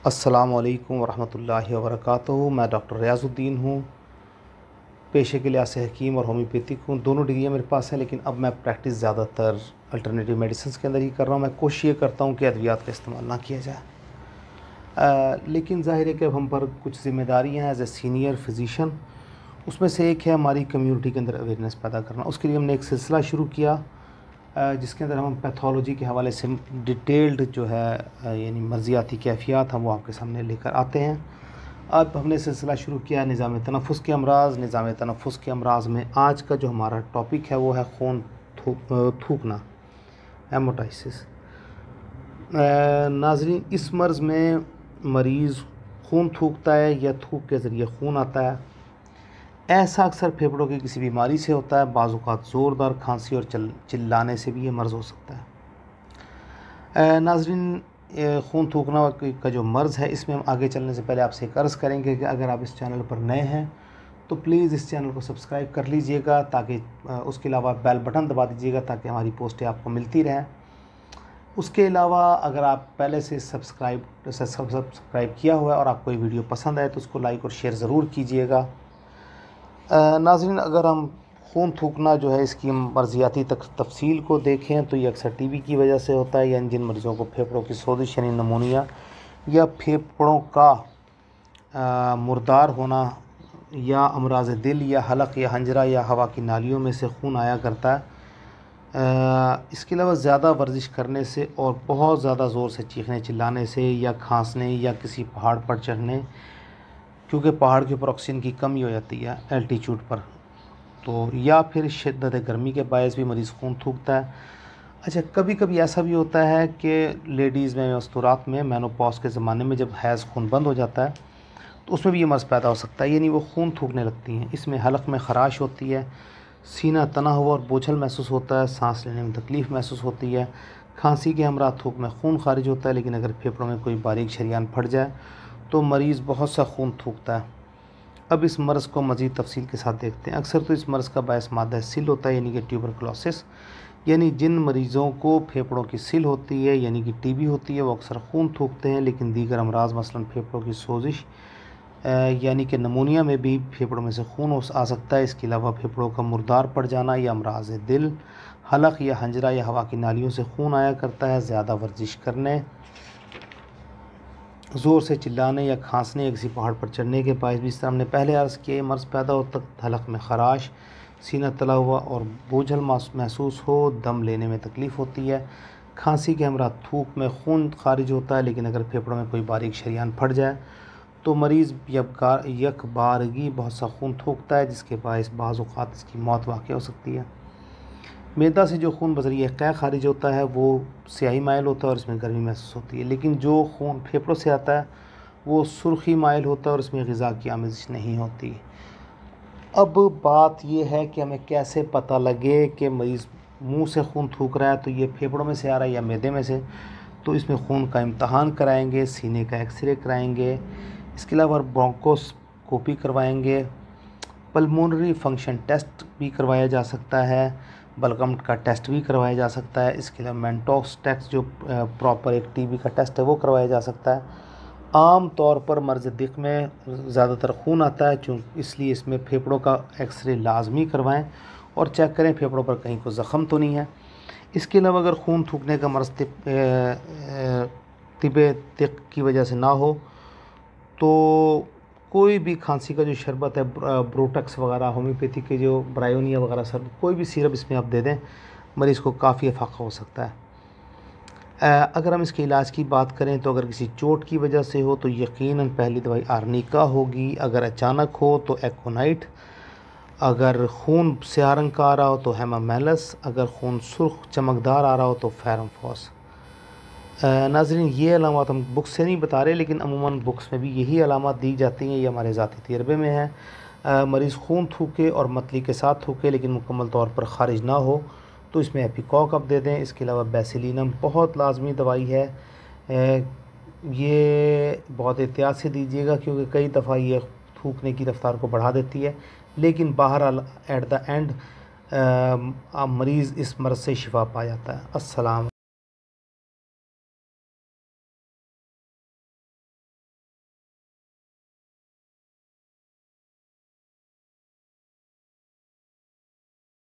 अस्सलामुअलैकुम वरहमतुल्लाहि वबरकातुहू। मैं डॉक्टर रियाज़ुद्दीन हूँ। पेशे के लिहाज से हकीम और होम्योपैथिक हूँ। दोनों डिग्रियाँ मेरे पास हैं, लेकिन अब मैं प्रैक्टिस ज़्यादातर अल्टरनेटिव मेडिसिन के अंदर ही कर रहा हूँ। मैं कोशिश ये करता हूँ कि अद्वियात का इस्तेमाल ना किया जाए। लेकिन ज़ाहिर है कि अब हम पर कुछ ज़िम्मेदारियाँ हैं एज़ ए सीनियर फिजिशियन। उसमें से एक है हमारी कम्युनिटी के अंदर अवेयरनेस पैदा करना। उसके लिए हमने एक सिलसिला शुरू किया जिसके अंदर हम पैथोलॉजी के हवाले से डिटेल्ड जो है यानी मर्ज़ियाती कैफ़ियत हम वो आपके सामने लेकर आते हैं। अब हमने सिलसिला शुरू किया है निज़ाम तनफ़ुस के अमराज़। निज़ाम तनफ़ुस के अमराज़ में आज का जो हमारा टॉपिक है वो है खून थूकना, हेमाटाइसिस। नाज़रीन, इस मर्ज़ में मरीज़ खून थूकता है या थूक के ज़रिए खून आता है। ऐसा अक्सर फेफड़ों की किसी बीमारी से होता है। बाज़ औक़ात ज़ोरदार खांसी और चिल्लाने से भी ये मर्ज़ हो सकता है। नाज़रीन, खून थूकना का जो मर्ज़ है, इसमें हम आगे चलने से पहले आपसे एक अर्ज़ करेंगे कि अगर आप इस चैनल पर नए हैं तो प्लीज़ इस चैनल को सब्सक्राइब कर लीजिएगा, ताकि उसके अलावा बेल बटन दबा दीजिएगा ताकि हमारी पोस्टें आपको मिलती रहें। उसके अलावा अगर आप पहले से सब्सक्राइब किया हुआ है और आपको ये वीडियो पसंद आए तो उसको लाइक और शेयर ज़रूर कीजिएगा। नाज़रीन, अगर हम खून थूकना जो है इसकी मर्ज़ियाती तफसील को देखें तो ये अक्सर टीबी की वजह से होता है, यानी जिन मरीज़ों को फेफड़ों की सोजिश यानी नमूनिया या फेफड़ों का मुर्दार होना या अमराज़ दिल या हलक या हंजरा या हवा की नालियों में से खून आया करता है। इसके अलावा ज़्यादा वर्जिश करने से और बहुत ज़्यादा ज़ोर से चीखने चिल्लाने से या खांसने या किसी पहाड़ पर चढ़ने, क्योंकि पहाड़ के ऊपर ऑक्सीजन की कमी हो जाती है एल्टीट्यूड पर, तो या फिर शिद्दत गर्मी के बायस भी मरीज़ खून थूकता है। अच्छा, कभी कभी ऐसा भी होता है कि लेडीज़ में मस्तूरात में मेनोपॉज के ज़माने में जब हैज़ खून बंद हो जाता है तो उसमें भी ये मर्ज़ पैदा हो सकता है, यानी वो खून थूकने लगती हैं। इसमें हलक में ख़राश होती है, सीना तना हुआ और बोझल महसूस होता है, सांस लेने में तकलीफ़ महसूस होती है। खांसी के हमरा थूक में खून खारिज होता है, लेकिन अगर फेफड़ों में कोई बारीक शरीयान फट जाए तो मरीज़ बहुत सा खून थूकता है। अब इस मर्ज़ को मज़ीद तफसील के साथ देखते हैं। अक्सर तो इस मर्ज़ का बायस मादा सिल होता है, यानी कि ट्यूबरकुलोसिस। यानी जिन मरीज़ों को फेफड़ों की सिल होती है यानी कि टीबी होती है वो अक्सर खून थूकते हैं, लेकिन दीगर अमराज़ मसलन फेफड़ों की सोजिश यानी कि नमूनिया में भी फेफड़ों में से खून आ सकता है। इसके अलावा फेफड़ों का मुर्दार पड़ जाना या अमराज़ दिल, हलक या हंजरा या हवा की नालियों से खून आया करता है। ज़्यादा वर्जिश करने, ज़ोर से चिल्लाने या खांसने या किसी पहाड़ पर चढ़ने के बायस भी, इस तरह हमने पहले अर्ज़ किए, मर्ज़ पैदा होता है। हलक में ख़राश, सीना तला हुआ और बोझल महसूस हो, दम लेने में तकलीफ़ होती है। खांसी के हमरा थूक में खून खारिज होता है, लेकिन अगर फेफड़ों में कोई बारीक शरीयान फट जाए तो मरीज़ यक बारगी बहुत सा खून थूकता है, जिसके बायस बाज़ औक़ात इसकी मौत वाक़ हो सकती है। मैदा से जो खून बज़रिए क़ै खारिज होता है वो स्याही माइल होता है और इसमें गर्मी महसूस होती है, लेकिन जो खून फेफड़ों से आता है वो सुर्खी माइल होता है और इसमें ग़िज़ा की आमेज़िश नहीं होती। अब बात ये है कि हमें कैसे पता लगे कि मरीज़ मुंह से खून थूक रहा है तो ये फेफड़ों में से आ रहा है या मैदे में से। तो इसमें खून का इम्तहान कराएंगे, सीने का एक्सरे कराएंगे, इसके अलावा ब्रोंकोस्कोपी करवाएंगे, पल्मोनरी फंक्शन टेस्ट भी करवाया जा सकता है, बलगम का टेस्ट भी करवाया जा सकता है। इसके अलावा मेंटोस टेस्ट जो प्रॉपर एक टीबी का टेस्ट है वो करवाया जा सकता है। आम तौर पर मर्ज़ दिक़ में ज़्यादातर खून आता है, इसलिए इसमें फेफड़ों का एक्सरे लाजमी करवाएं और चेक करें फेफड़ों पर कहीं कोई ज़ख़म तो नहीं है। इसके अलावा अगर खून थूकने का मर्ज़ तिबे दिक़ की वजह से ना हो तो कोई भी खांसी का जो शरबत है, ब्रोटक्स वगैरह, होम्योपैथी के जो ब्रायोनिया वगैरह शरबत, कोई भी सिरप इसमें आप दे दें, मरीज़ को काफ़ी इफ़ाक़ा हो सकता है। अगर हम इसके इलाज की बात करें तो अगर किसी चोट की वजह से हो तो यकीनन पहली दवाई आर्निका होगी। अगर अचानक हो तो एकोनाइट। अगर खून स्याह रंग का आ रहा हो तो हेमामेलस। अगर खून सुर्ख चमकदार आ रहा हो तो फेरमफॉस। नाज़रीन, ये अलामत हम बुक्स से नहीं बता रहे, लेकिन अमूमन बुक्स में भी यही अलामत दी जाती हैं, ये हमारे ज़ाती तजर्बे में है। मरीज़ खून थूके और मतली के साथ थूके लेकिन मुकम्मल तौर पर ख़ारिज ना हो तो इसमें एपिकॉक आप दे दें। इसके अलावा बेसिलिनम बहुत लाजमी दवाई है, ये बहुत एहतियात से दीजिएगा क्योंकि कई दफ़ा ये थूकने की रफ्तार को बढ़ा देती है, लेकिन बहरहाल एट द एंड मरीज़ इस मर्ज़ से शिफा पा जाता है। अस्सलाम।